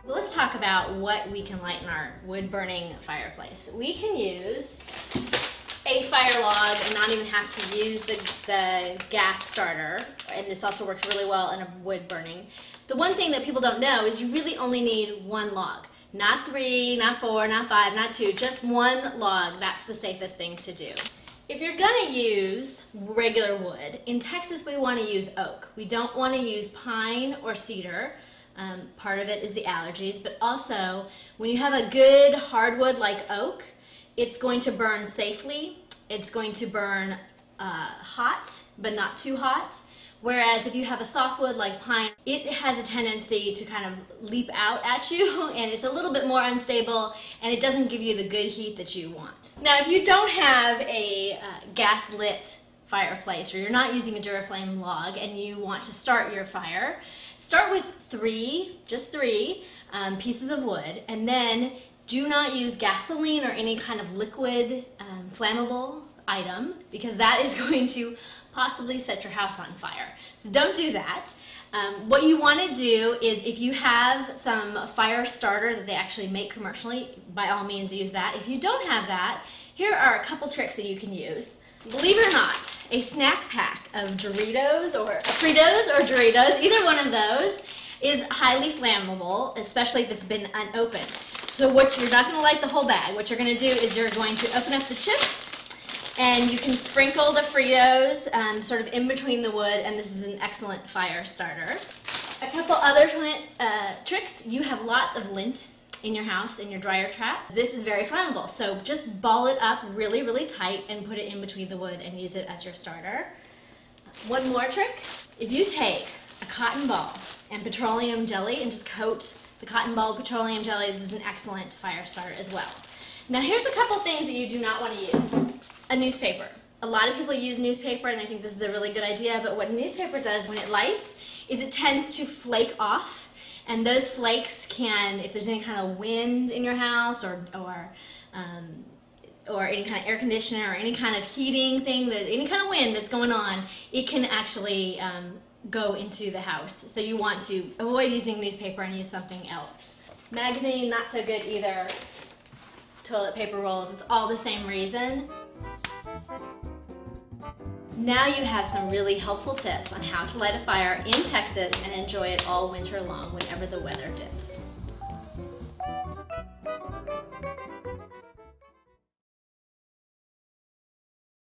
Well, let's talk about what we can light in our wood-burning fireplace. We can use a fire log and not even have to use the gas starter, and this also works really well in a wood burning. The one thing that people don't know is you really only need one log. Not 3, not 4, not 5, not 2, just one log. That's the safest thing to do. If you're gonna use regular wood, in Texas we want to use oak. We don't want to use pine or cedar. Part of it is the allergies, but also when you have a good hardwood like oak, it's going to burn safely. It's going to burn hot, but not too hot. Whereas if you have a softwood like pine, it has a tendency to kind of leap out at you, and it's a little bit more unstable, and it doesn't give you the good heat that you want. Now, if you don't have a gas-lit fireplace, or you're not using a Duraflame log, and you want to start your fire, start with just three pieces of wood, and then do not use gasoline or any kind of liquid flammable item, because that is going to possibly set your house on fire. So don't do that. What you want to do is, if you have some fire starter that they actually make commercially, by all means use that. If you don't have that, here are a couple tricks that you can use. Believe it or not, a snack pack of Doritos or Fritos or Doritos, either one of those, is highly flammable, especially if it's been unopened. So you're not going to light the whole bag. What you're going to do is you're going to open up the chips, and you can sprinkle the Fritos sort of in between the wood, and this is an excellent fire starter. A couple other tricks. You have lots of lint in your house, in your dryer trap. This is very flammable, so just ball it up really, really tight and put it in between the wood and use it as your starter. One more trick. If you take a cotton ball and petroleum jelly and just coat the cotton ball with petroleum jelly, this is an excellent fire starter as well. Now here's a couple things that you do not want to use. A newspaper. A lot of people use newspaper, and I think this is a really good idea, but what newspaper does when it lights is it tends to flake off, and those flakes can, if there's any kind of wind in your house or any kind of air conditioner or any kind of heating thing, any kind of wind that's going on, it can actually go into the house. So you want to avoid using newspaper and use something else. Magazine, not so good either. Toilet paper rolls, it's all the same reason. Now you have some really helpful tips on how to light a fire in Texas and enjoy it all winter long whenever the weather dips.